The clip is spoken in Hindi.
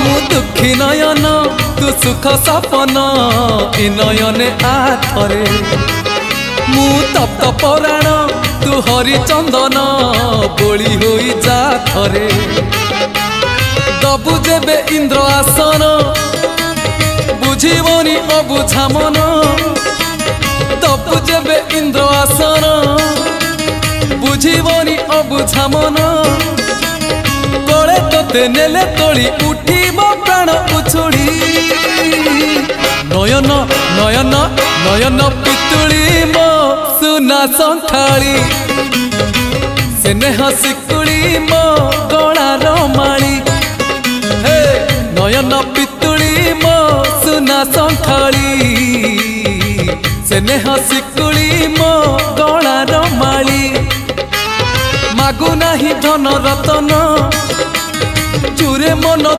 मु दुखी नयन तू सुख सपन ए नयने आथरे मु तप्त पराण तू हरिचंदन बोली होई जा थरे दबु जेबे इंद्र आसन बुझीबनी अबुझा मन दबु जेबे इंद्र आसन बुझीबनी अबुझा मन कले तोते नेले तोली उठीब प्राण उछुड़ी नयन नयन नयन पितुड़ी मो सुना संखाड़ी स्नेह सिकुड़ी मो गलार माली हे नयन पितुड़ी मो सुना संखाड़ी स्नेह सिकुड़ी मो गलार माली मागु नाही धन रतन चूरे मन